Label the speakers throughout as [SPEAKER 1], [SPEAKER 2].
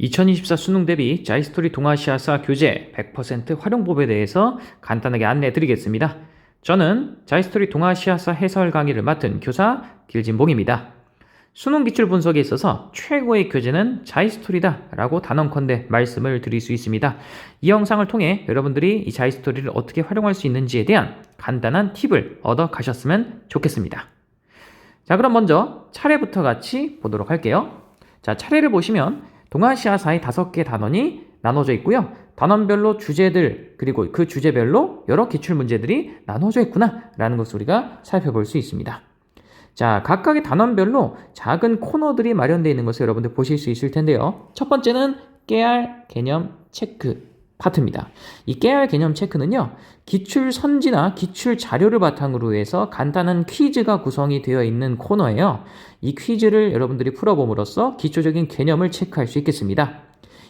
[SPEAKER 1] 2024 수능 대비 자이스토리 동아시아사 교재 100% 활용법에 대해서 간단하게 안내해 드리겠습니다. 저는 자이스토리 동아시아사 해설 강의를 맡은 교사 길진봉입니다. 수능 기출 분석에 있어서 최고의 교재는 자이스토리다 라고 단언컨대 말씀을 드릴 수 있습니다. 이 영상을 통해 여러분들이 이 자이스토리를 어떻게 활용할 수 있는지에 대한 간단한 팁을 얻어 가셨으면 좋겠습니다. 자, 그럼 먼저 차례부터 같이 보도록 할게요. 자, 차례를 보시면 동아시아사의 5개 단원이 나눠져 있고요. 단원별로 주제들, 그리고 그 주제별로 여러 기출 문제들이 나눠져 있구나 라는 것을 우리가 살펴볼 수 있습니다. 자, 각각의 단원별로 작은 코너들이 마련되어 있는 것을 여러분들 보실 수 있을 텐데요. 첫 번째는 깨알 개념 체크 파트입니다. 이 깨알 개념 체크는요, 기출 선지나 기출 자료를 바탕으로 해서 간단한 퀴즈가 구성이 되어 있는 코너예요. 이 퀴즈를 여러분들이 풀어봄으로써 기초적인 개념을 체크할 수 있겠습니다.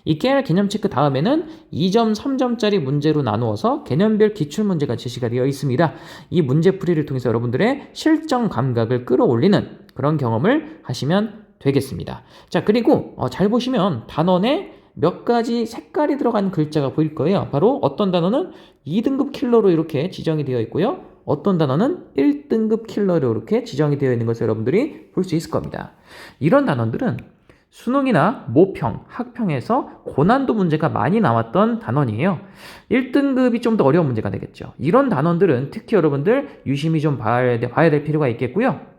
[SPEAKER 1] 이 깨알 개념 체크 다음에는 2점, 3점짜리 문제로 나누어서 개념별 기출 문제가 제시가 되어 있습니다. 이 문제풀이를 통해서 여러분들의 실전 감각을 끌어올리는 그런 경험을 하시면 되겠습니다. 자, 그리고 잘 보시면 단원에 몇 가지 색깔이 들어간 글자가 보일 거예요. 바로 어떤 단어는 2등급 킬러로 이렇게 지정이 되어 있고요. 어떤 단어는 1등급 킬러로 이렇게 지정이 되어 있는 것을 여러분들이 볼 수 있을 겁니다. 이런 단원들은 수능이나 모평, 학평에서 고난도 문제가 많이 나왔던 단원이에요. 1등급이 좀 더 어려운 문제가 되겠죠. 이런 단원들은 특히 여러분들 유심히 좀 봐야 될 필요가 있겠고요.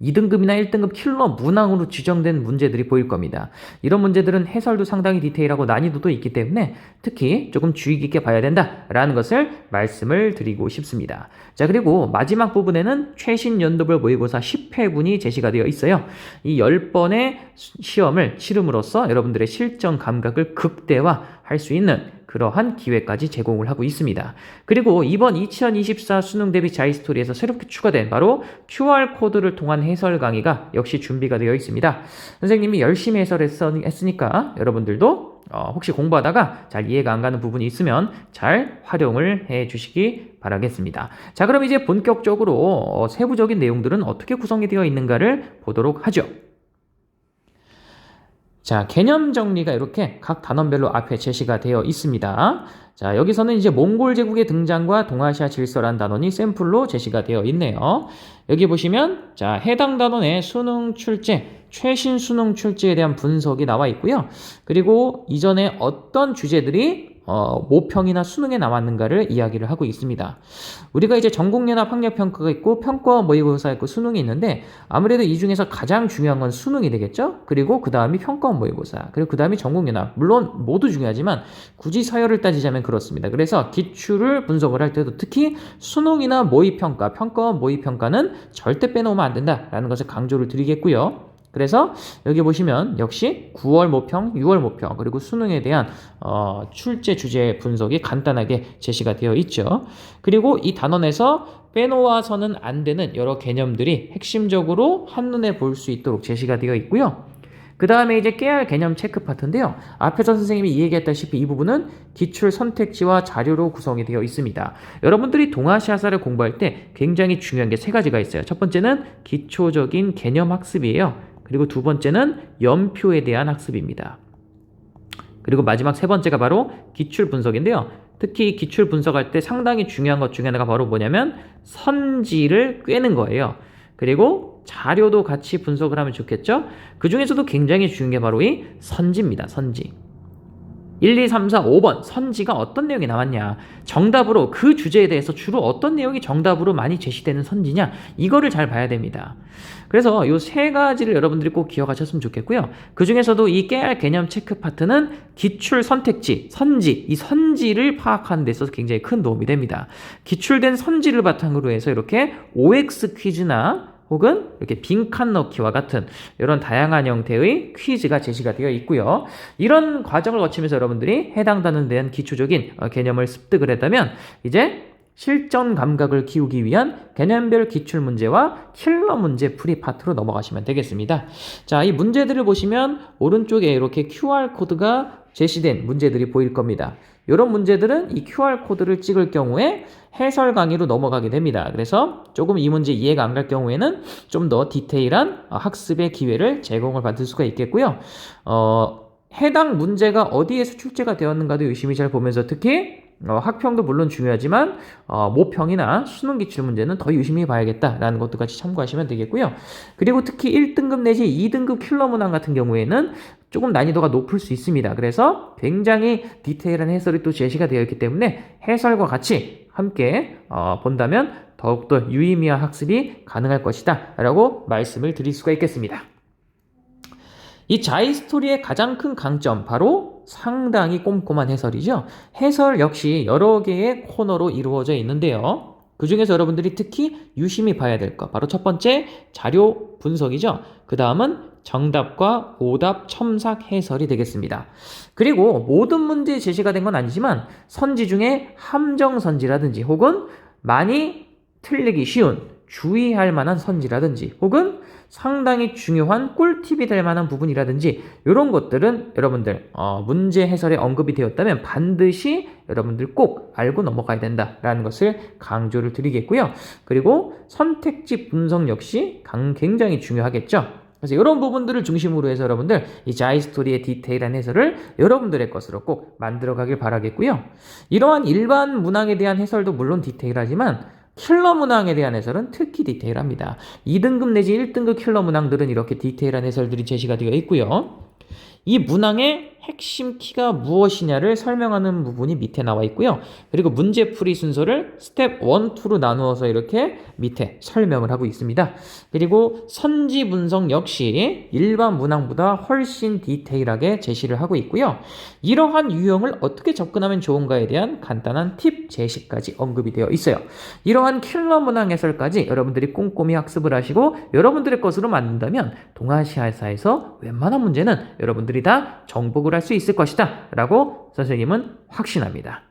[SPEAKER 1] 2등급이나 1등급 킬러 문항으로 지정된 문제들이 보일 겁니다. 이런 문제들은 해설도 상당히 디테일하고 난이도도 있기 때문에 특히 조금 주의 깊게 봐야 된다라는 것을 말씀을 드리고 싶습니다. 자, 그리고 마지막 부분에는 최신 연도별 모의고사 10회분이 제시가 되어 있어요. 이 10번의 시험을 치름으로써 여러분들의 실전 감각을 극대화할 수 있는 그러한 기회까지 제공을 하고 있습니다. 그리고 이번 2024 수능 대비 자이스토리에서 새롭게 추가된 바로 QR코드를 통한 해설 강의가 역시 준비가 되어 있습니다. 선생님이 열심히 해설했으니까 여러분들도 혹시 공부하다가 잘 이해가 안 가는 부분이 있으면 잘 활용을 해 주시기 바라겠습니다. 자, 그럼 이제 본격적으로 세부적인 내용들은 어떻게 구성이 되어 있는가를 보도록 하죠. 자, 개념 정리가 이렇게 각 단원별로 앞에 제시가 되어 있습니다. 자, 여기서는 이제 몽골 제국의 등장과 동아시아 질서란 단원이 샘플로 제시가 되어 있네요. 여기 보시면 자, 해당 단원의 수능 출제, 최신 수능 출제에 대한 분석이 나와 있고요. 그리고 이전에 어떤 주제들이 모평이나 수능에 나왔는가를 이야기를 하고 있습니다. 우리가 이제 전국연합 학력평가가 있고 평가원 모의고사 있고 수능이 있는데 아무래도 이 중에서 가장 중요한 건 수능이 되겠죠? 그리고 그 다음이 평가원 모의고사, 그리고 그 다음이 전국연합. 물론 모두 중요하지만 굳이 서열을 따지자면 그렇습니다. 그래서 기출을 분석을 할 때도 특히 수능이나 모의평가, 평가원 모의평가는 절대 빼놓으면 안 된다라는 것을 강조를 드리겠고요. 그래서 여기 보시면 역시 9월 모평, 6월 모평, 그리고 수능에 대한 출제 주제 분석이 간단하게 제시가 되어 있죠. 그리고 이 단원에서 빼놓아서는 안 되는 여러 개념들이 핵심적으로 한눈에 볼 수 있도록 제시가 되어 있고요. 그 다음에 이제 깨알 개념 체크 파트인데요. 앞에서 선생님이 이야기했다시피 이 부분은 기출 선택지와 자료로 구성이 되어 있습니다. 여러분들이 동아시아사를 공부할 때 굉장히 중요한 게 3가지가 있어요. 첫 번째는 기초적인 개념 학습이에요. 그리고 두 번째는 연표에 대한 학습입니다. 그리고 마지막 3번째가 바로 기출 분석인데요. 특히 기출 분석할 때 상당히 중요한 것 중에 하나가 바로 뭐냐면 선지를 꿰는 거예요. 그리고 자료도 같이 분석을 하면 좋겠죠? 그 중에서도 굉장히 중요한 게 바로 이 선지입니다. 선지. 1, 2, 3, 4, 5번 선지가 어떤 내용이 나왔냐, 정답으로 그 주제에 대해서 주로 어떤 내용이 정답으로 많이 제시되는 선지냐, 이거를 잘 봐야 됩니다. 그래서 이 3가지를 여러분들이 꼭 기억하셨으면 좋겠고요. 그 중에서도 이 깨알 개념 체크 파트는 기출 선택지, 선지, 이 선지를 파악하는 데 있어서 굉장히 큰 도움이 됩니다. 기출된 선지를 바탕으로 해서 이렇게 OX 퀴즈나 혹은 이렇게 빈칸 넣기와 같은 이런 다양한 형태의 퀴즈가 제시가 되어 있고요. 이런 과정을 거치면서 여러분들이 해당 단원에 대한 기초적인 개념을 습득을 했다면 이제 실전 감각을 키우기 위한 개념별 기출 문제와 킬러 문제 풀이 파트로 넘어가시면 되겠습니다. 자, 이 문제들을 보시면 오른쪽에 이렇게 QR코드가 제시된 문제들이 보일 겁니다. 이런 문제들은 이 QR코드를 찍을 경우에 해설 강의로 넘어가게 됩니다. 그래서 조금 이 문제 이해가 안 갈 경우에는 좀 더 디테일한 학습의 기회를 제공을 받을 수가 있겠고요. 해당 문제가 어디에서 출제가 되었는가도 유심히 잘 보면서 특히 학평도 물론 중요하지만 모평이나 수능 기출 문제는 더 유심히 봐야겠다라는 것도 같이 참고하시면 되겠고요. 그리고 특히 1등급 내지 2등급 킬러 문항 같은 경우에는 조금 난이도가 높을 수 있습니다. 그래서 굉장히 디테일한 해설이 또 제시가 되어 있기 때문에 해설과 같이 함께 본다면 더욱더 유의미한 학습이 가능할 것이다 라고 말씀을 드릴 수가 있겠습니다. 이 자이스토리의 가장 큰 강점, 바로 상당히 꼼꼼한 해설이죠. 해설 역시 여러 개의 코너로 이루어져 있는데요. 그 중에서 여러분들이 특히 유심히 봐야 될 것, 바로 첫 번째 자료 분석이죠. 그 다음은 정답과 오답 첨삭 해설이 되겠습니다. 그리고 모든 문제에 제시가 된 건 아니지만 선지 중에 함정 선지라든지 혹은 많이 틀리기 쉬운 주의할 만한 선지라든지 혹은 상당히 중요한 꿀팁이 될 만한 부분이라든지 이런 것들은 여러분들 문제 해설에 언급이 되었다면 반드시 여러분들 꼭 알고 넘어가야 된다라는 것을 강조를 드리겠고요. 그리고 선택지 분석 역시 굉장히 중요하겠죠. 그래서 이런 부분들을 중심으로 해서 여러분들 이 자이스토리의 디테일한 해설을 여러분들의 것으로 꼭 만들어 가길 바라겠고요. 이러한 일반 문항에 대한 해설도 물론 디테일하지만 킬러 문항에 대한 해설은 특히 디테일합니다. 2등급 내지 1등급 킬러 문항들은 이렇게 디테일한 해설들이 제시가 되어 있고요. 이 문항의 핵심 키가 무엇이냐를 설명하는 부분이 밑에 나와 있고요. 그리고 문제풀이 순서를 스텝 1, 2로 나누어서 이렇게 밑에 설명을 하고 있습니다. 그리고 선지 분석 역시 일반 문항보다 훨씬 디테일하게 제시를 하고 있고요. 이러한 유형을 어떻게 접근하면 좋은가에 대한 간단한 팁 제시까지 언급이 되어 있어요. 이러한 킬러 문항 해설까지 여러분들이 꼼꼼히 학습을 하시고 여러분들의 것으로 만든다면 동아시아사에서 웬만한 문제는 여러분들이 다 정복을 할 수 있을 것이다 라고 선생님은 확신합니다.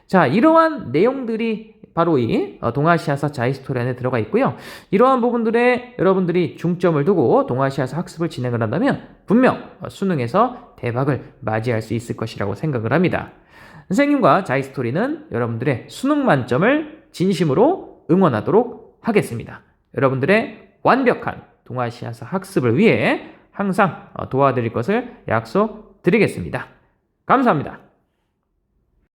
[SPEAKER 1] 자, 이러한 내용들이 바로 이 동아시아사 자이스토리 안에 들어가 있고요. 이러한 부분들에 여러분들이 중점을 두고 동아시아사 학습을 진행을 한다면 분명 수능에서 대박을 맞이할 수 있을 것이라고 생각을 합니다. 선생님과 자이스토리는 여러분들의 수능 만점을 진심으로 응원하도록 하겠습니다. 여러분들의 완벽한 동아시아사 학습을 위해 항상 도와드릴 것을 약속드리겠습니다. 감사합니다.